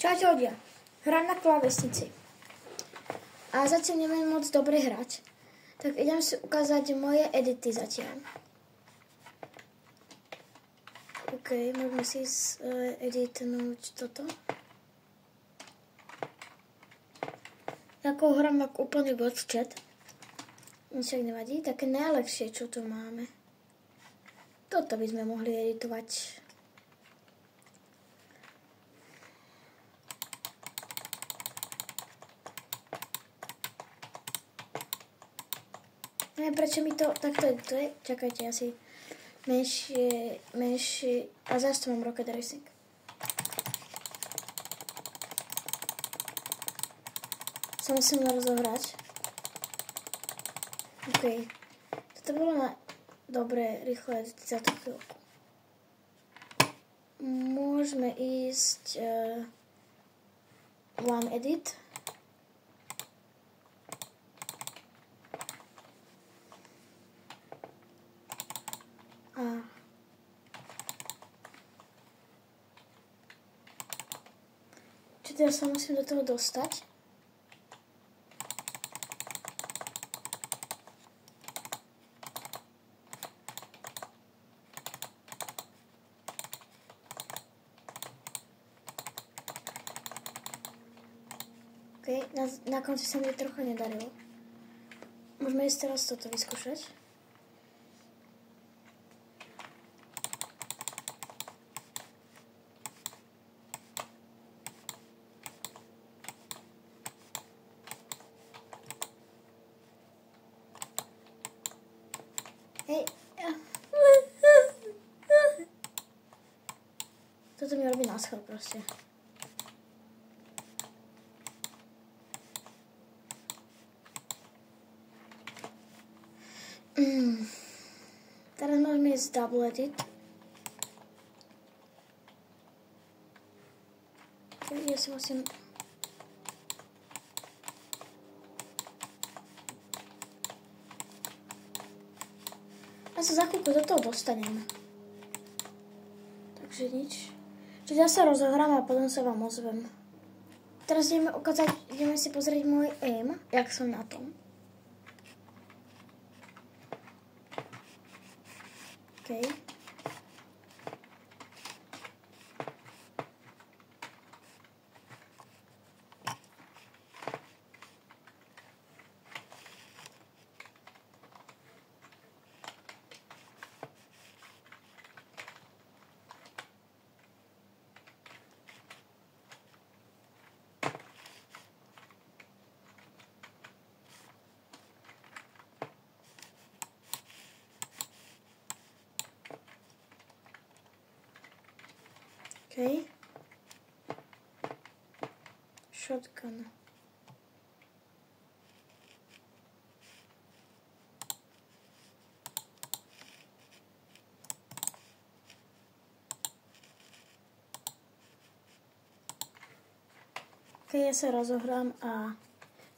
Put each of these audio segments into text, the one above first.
Čaute ľudia, hrám na klávesnici. A zatiaľ neviem moc dobre hrať. Tak idem si ukázať moje edity zatiaľ. OK, môžeme si editnúť toto. Ako hrám ako úplný botchat. Však nevadí, také najlepšie, čo tu máme. Toto by sme mohli editovať. Neviem, prečo mi to takto edituje. Čakajte, asi menšie a zase tu mám Rocket Racing. Sa musím rozohrať. OK. Toto bolo na dobre, rýchle edity za tú chvíľku. Môžeme ísť one edit. Čiže teraz sa musím do toho dostať. OK, na konci sa mi trochu nedarilo. Môžeme ísť teraz toto vyskúšať. Hej. Toto mi robí náschod proste. Teraz môžeme ísť double edit. Ja si musím... Ja sa za chvíľku do toho dostanem. Takže nič. Čiže ja sa rozohrám a potom sa vám ozvem. Teraz ideme si pozrieť môj aim, jak som na tom. OK. OK. Shotgun. OK, ja sa rozohrám a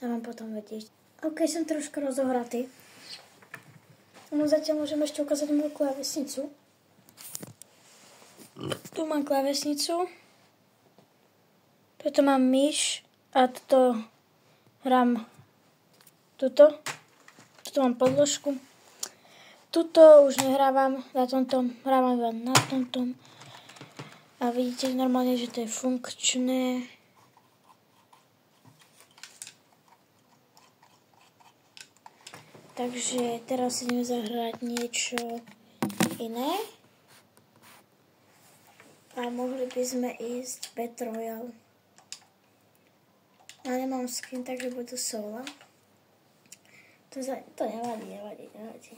dám vám potom vedieť. OK, som trošku rozohratý. No zatiaľ môžem ešte ukázať moju klávesnicu. Tu mám klávesnicu, toto mám myš a toto hrám tuto mám podložku. Tuto už nehrávam, na tomto hrávam iba na tomto a vidíte normálne, že to je funkčné. Takže teraz ideme zahrať niečo iné. A mohli by sme ísť Battle Royale. Ja nemám skin, takže budú solo. To nevadí.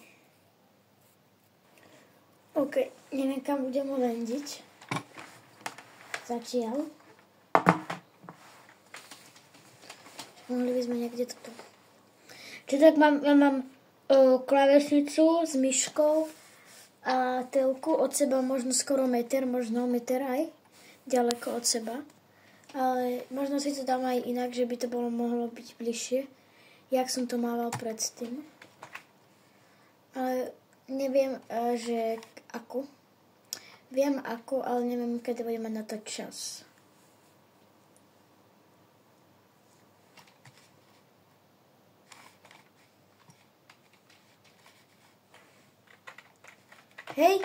OK, neviem kam budem lendiť. Zatiaľ. Mohli by sme niekde toto. Čiže tak mám klávesnicu s myškou a telku od seba možno skoro meter, možno meter aj ďaleko od seba. Ale možno si to dám aj inak, že by to mohlo byť bližšie, jak som to mával predtým. Ale neviem, že ako. Viem ako, ale neviem, kedy budem mať na to čas. Hej!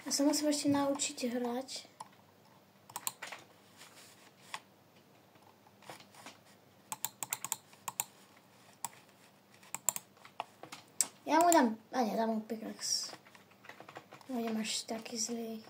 Ja sa musím ešte naučiť hrať. Ja mu dám, dám mu pickaxe. Budem až taký zlý.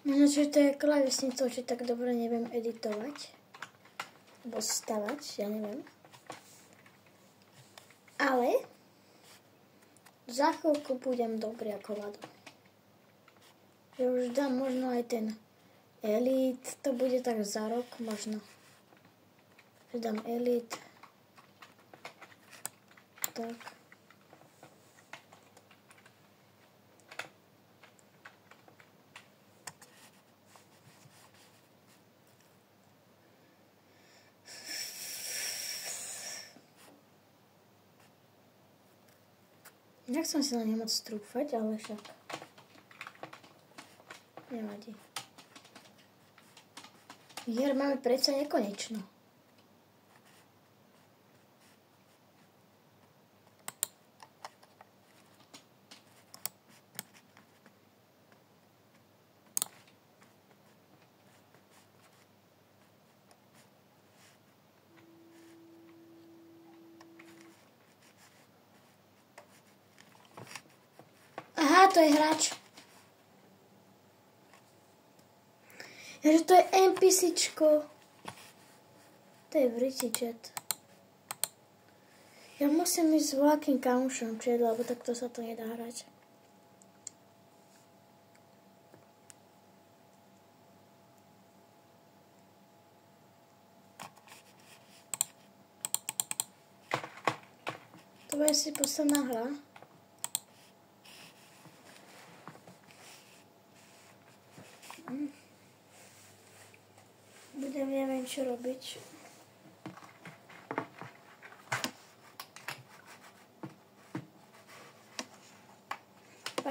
Možno, že to je klávesnicou, že tak dobre neviem editovať. Alebo stavať, ja neviem. Ale za chvíľku budem dobrý ako Vlado. Ja už dám možno aj ten Elite, to bude tak za rok možno. Že dám Elite. Tak. Nechcem si na ne moc strúfať, ale však nevadí. Hier máme predsa nekonečno. Aha, to je hráč. Takže to je NPCčko. To je Vritičet. Ja musím ísť s voľakým kamušom, lebo takto sa to nedá hrať. To bude si posledná hra. Neviem, čo robiť.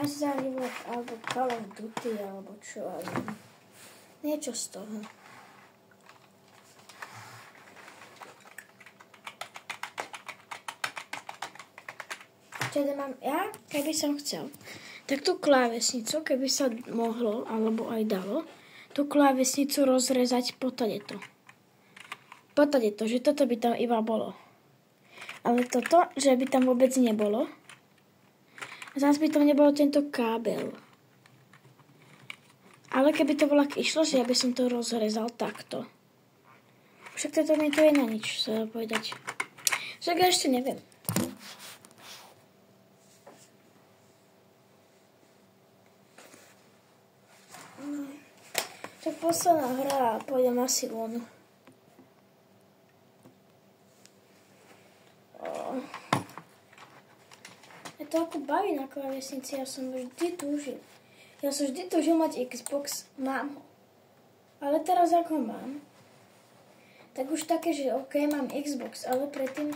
Zaujímavé, alebo Call of Duty, alebo čo, ale niečo z toho. Čiže mám ja, keby som chcel, tak tú klávesnicu, keby sa mohlo, alebo aj dalo, tú klávesnicu rozrezať po tadeto. Po tadeto, že toto by tam iba bolo. Ale toto, že by tam vôbec nebolo. A zase by tam nebolo tento kábel. Ale keby to volak išlo, že ja by som to rozrezal takto. Však toto mi to je na nič, sa dá povedať. Však ja ešte neviem. Tak posledná hra a pôjdem asi von. Ja to ako baví na klávesnici, ja som vždy túžil. Ja som vždy túžil mať Xbox, mám ho. Ale teraz ako mám, tak už také, že OK, mám Xbox, ale predtým,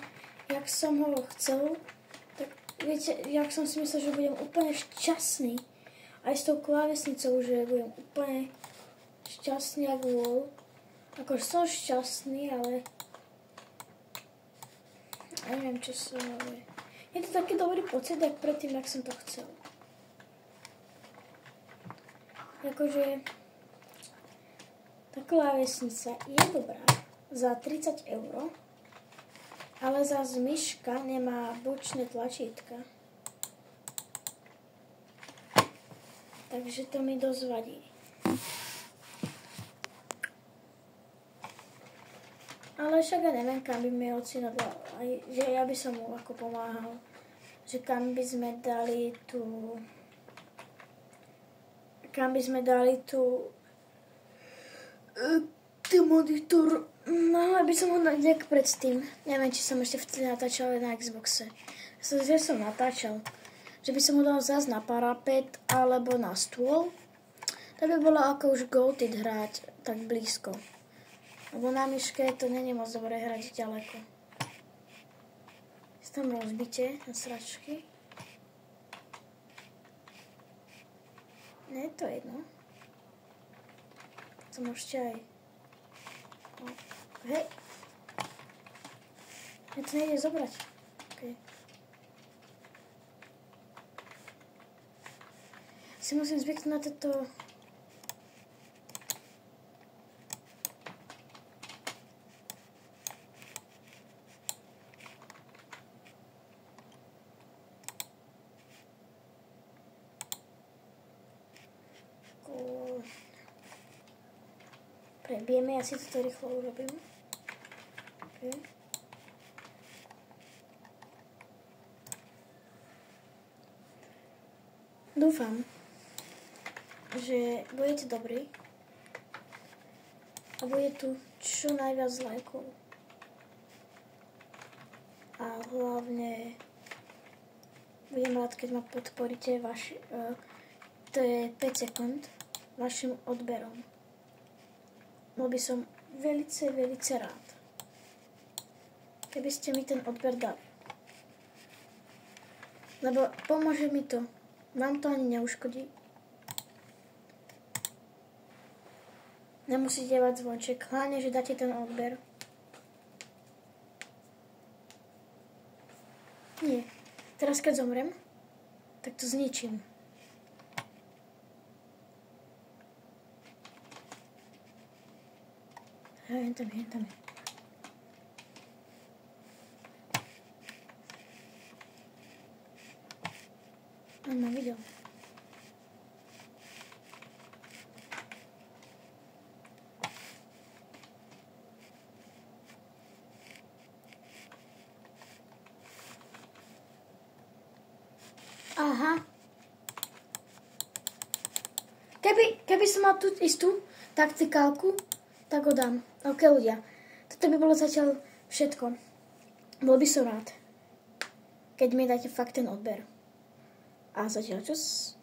jak som ho chcel, tak viete, jak som si myslel, že budem úplne šťastný. Aj s tou klávesnicou, že budem úplne šťastný ako vol. Akože som šťastný, ale neviem, čo sa hovorí. Je to taký dobrý pocit, jak predtým, jak som to chcel. Akože tá klávesnica je dobrá za 30 €, ale zase myška nemá bočné tlačítka. Takže to mi dosť vadí. Ale však ja neviem, kam by mi ocino dal, že ja by som mu ako pomáhal. Že kam by sme dali tú monitor. No, aby som ho nejak predtým. Neviem, či som ešte vtedy natáčal na Xboxe. Že som natáčal. Že by som ho dal zás na parapet alebo na stôl. To by bolo ako už goated hrať tak blízko. Lebo na myške to není moc dobré hrať ďaleko. Je tam rozbitie na sračky. Nie je to jedno. To môžete aj... Hej. Mne to nejde zobrať. Okay. Si musím zvyknúť na toto... Prebijeme, ja si toto rýchlo urobím. Okay. Dúfam, že budete dobrí a bude tu čo najviac lajkov. A hlavne budem rád, keď ma podporíte to je 5 sekúnd vašim odberom. Bol by som velice, velice rád, keby ste mi ten odber dali. Lebo pomôže mi to. Vám to ani neuškodí. Nemusíte dávať zvonček. Hlavne, že dáte ten odber. Nie. Teraz, keď zomrem, tak to zničím. Hen tam je. On ma videl. Aha. Keby som mal tú istú taktikálku, tak ho dám. OK, ľudia. Toto by bolo zatiaľ všetko. Bol by som rád, keď mi dáte fakt ten odber. A zatiaľ čas.